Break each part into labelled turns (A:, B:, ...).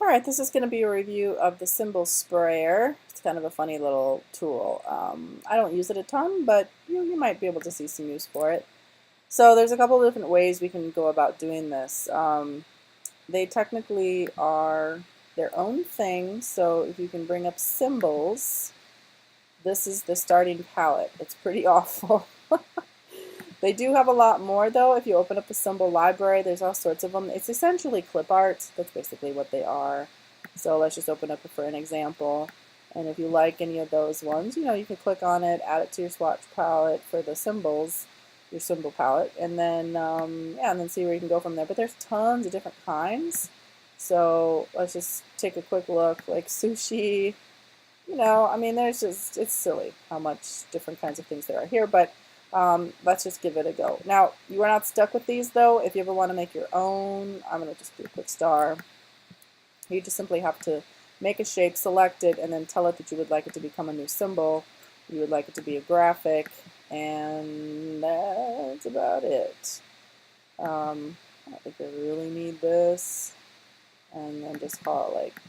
A: Alright, this is going to be a review of the symbol sprayer. It's kind of a funny little tool. I don't use it a ton, but you might be able to see some use for it. So there's a couple of different ways we can go about doing this. They technically are their own thing, so if you can bring up symbols, this is the starting palette. It's pretty awful. They do have a lot more though. If you open up the symbol library, there's all sorts of them. It's essentially clip art. That's basically what they are. So let's just open up for an example. And if you like any of those ones, you can click on it, add it to your swatch palette for the symbols, your symbol palette, and then yeah, and then see where you can go from there. But there's tons of different kinds. So let's just take a quick look, like sushi. I mean, it's silly how much different kinds of things there are here, but let's just give it a go. Now, you are not stuck with these though. If you ever want to make your own, I'm going to just do a quick star. You just simply have to make a shape, select it, and then tell it that you would like it to become a new symbol. You would like it to be a graphic, and that's about it. I don't think I really need this. And then just call it like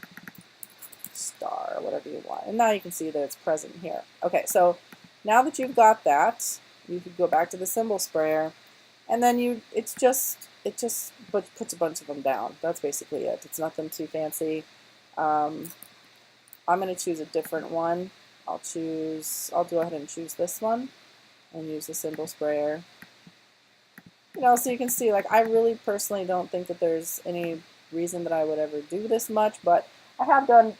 A: star or whatever you want. And now you can see that it's present here. Okay, so now that you've got that, you could go back to the symbol sprayer, and then it just puts a bunch of them down. That's basically it. It's nothing too fancy. I'm going to choose a different one. I'll go ahead and choose this one and use the symbol sprayer. So you can see, like, I really personally don't think that there's any reason that I would ever do this much, but I've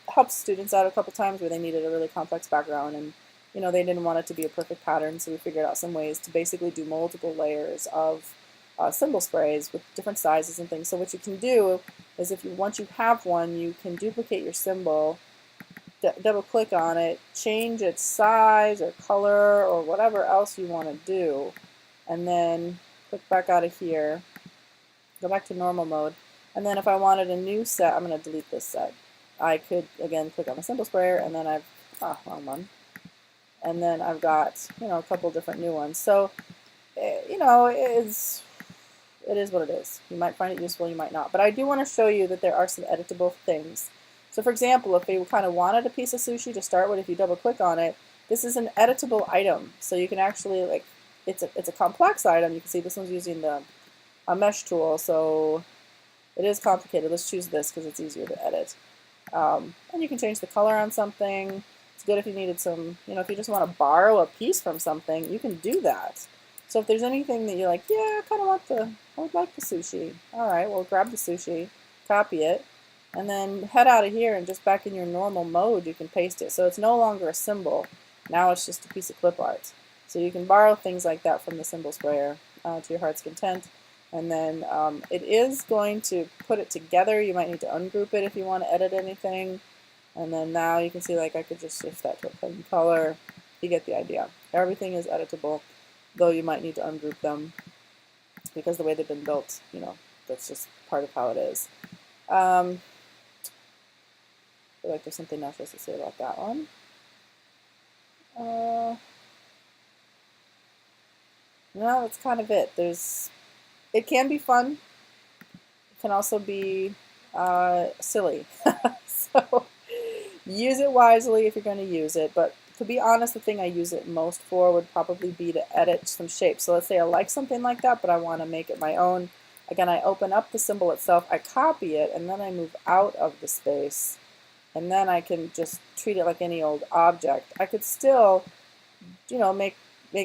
A: helped students out a couple times where they needed a really complex background, and they didn't want it to be a perfect pattern, so we figured out some ways to basically do multiple layers of symbol sprays with different sizes and things. So what you can do is, once you have one, you can duplicate your symbol, double click on it, change its size or color or whatever else you want to do, and then click back out of here, go back to normal mode, and then if I wanted a new set, I'm going to delete this set. I could again click on the symbol sprayer, and then wrong one. And then I've got, a couple different new ones. So, it is what it is. You might find it useful, you might not. But I do want to show you that there are some editable things. So for example, if you kind of wanted a piece of sushi to start with, if you double click on it, this is an editable item. So you can actually, like, it's a complex item. You can see this one's using a mesh tool, so it is complicated. Let's choose this because it's easier to edit. And you can change the color on something. It's good if you needed some, if you just want to borrow a piece from something, you can do that. So if there's anything that you're like, yeah, I would like the sushi. All right, well, grab the sushi, copy it, and then head out of here, and just back in your normal mode, you can paste it. So it's no longer a symbol. Now it's just a piece of clip art. So you can borrow things like that from the symbol sprayer to your heart's content. And then it is going to put it together. You might need to ungroup it if you want to edit anything. And then now you can see, like, I could just shift that to a plain color. You get the idea. Everything is editable, though you might need to ungroup them because the way they've been built, that's just part of how it is. I feel like there's something else to say about that one. No, that's kind of it. It can be fun. It can also be silly. So use it wisely if you're going to use it. But to be honest, the thing I use it most for would probably be to edit some shapes. So let's say I like something like that, but I want to make it my own. Again, I open up the symbol itself, I copy it, and then I move out of the space. And then I can just treat it like any old object. I could still, make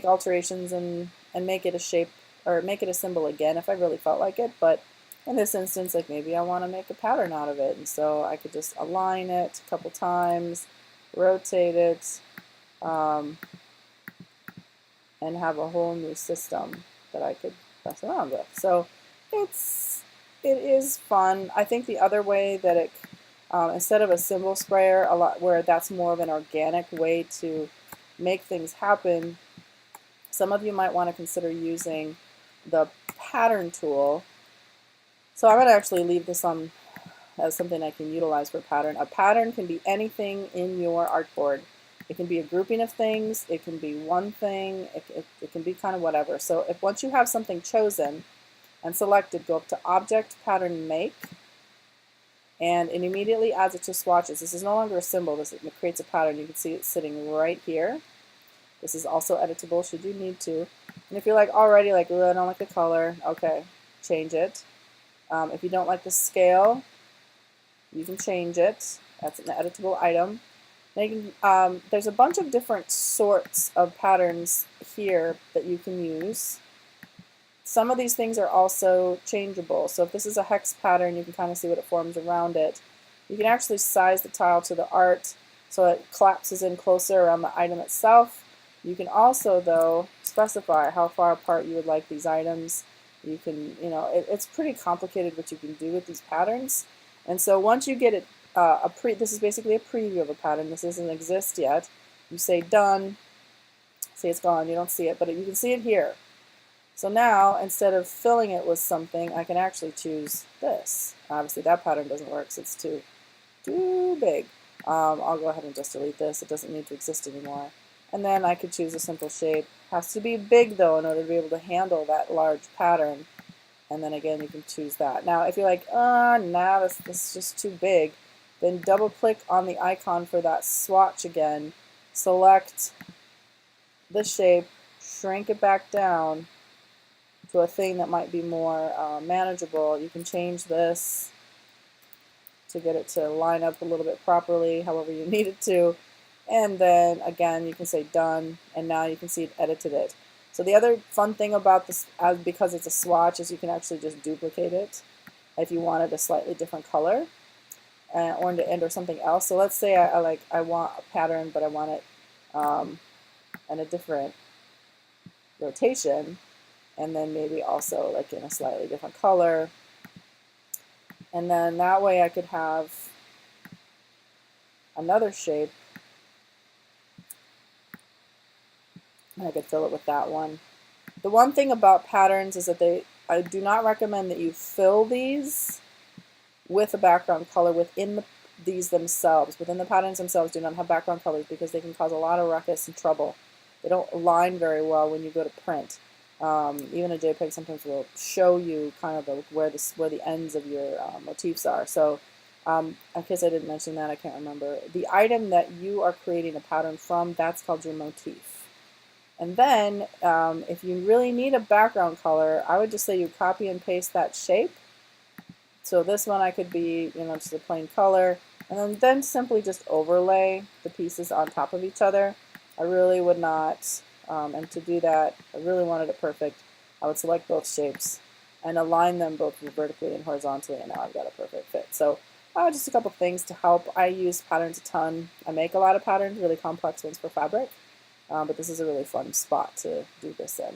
A: alterations and make it a shape, or make it a symbol again if I really felt like it. But in this instance, like, maybe I want to make a pattern out of it, and so I could just align it a couple times, rotate it, and have a whole new system that I could mess around with. So it is fun. I think the other way that it instead of a symbol sprayer, where that's more of an organic way to make things happen, some of you might want to consider using the pattern tool. So I'm going to actually leave this on as something I can utilize for a pattern. A pattern can be anything in your artboard. It can be a grouping of things, it can be one thing, it can be kind of whatever. So once you have something chosen and selected, go up to Object, Pattern, Make, and it immediately adds it to swatches. This is no longer a symbol. This it creates a pattern. You can see it sitting right here. This is also editable should you need to. And if you're like already like, I don't like the color, okay, change it. If you don't like the scale, you can change it. That's an editable item. Now you can, there's a bunch of different sorts of patterns here that you can use. Some of these things are also changeable. So if this is a hex pattern, you can kind of see what it forms around it. You can actually size the tile to the art so it collapses in closer around the item itself. You can also, though, specify how far apart you would like these items. You can, it's pretty complicated what you can do with these patterns. And so once you get it, this is basically a preview of a pattern. This doesn't exist yet. You say done. See, it's gone. You don't see it, but you can see it here. So now, instead of filling it with something, I can actually choose this. Obviously, that pattern doesn't work, so it's too big. I'll go ahead and just delete this. It doesn't need to exist anymore. And then I could choose a simple shape. It has to be big, though, in order to be able to handle that large pattern. And then again, you can choose that. Now, if you're like, nah, this is just too big, then double-click on the icon for that swatch again. Select the shape, shrink it back down to a thing that might be more manageable. You can change this to get it to line up a little bit properly, however you need it to. And then again, you can say done, and now you can see it edited it. So the other fun thing about this, because it's a swatch, is you can actually just duplicate it if you wanted a slightly different color or something else. So let's say I want a pattern, but I want it in a different rotation, and then maybe also like in a slightly different color. And then that way I could have another shape, and I could fill it with that one. The one thing about patterns is that I do not recommend that you fill these with a background color within these themselves. Within the patterns themselves, do not have background colors because they can cause a lot of ruckus and trouble. They don't align very well when you go to print. Even a JPEG sometimes will show you kind of where the ends of your motifs are. So in case I didn't mention that, I can't remember. The item that you are creating a pattern from, that's called your motif. And then if you really need a background color, I would just say you copy and paste that shape. So this one I could be, just a plain color, and then simply just overlay the pieces on top of each other. I really would not, and to do that, I really wanted it perfect. I would select both shapes and align them both vertically and horizontally, and now I've got a perfect fit. So just a couple things to help. I use patterns a ton. I make a lot of patterns, really complex ones for fabric, but this is a really fun spot to do this in.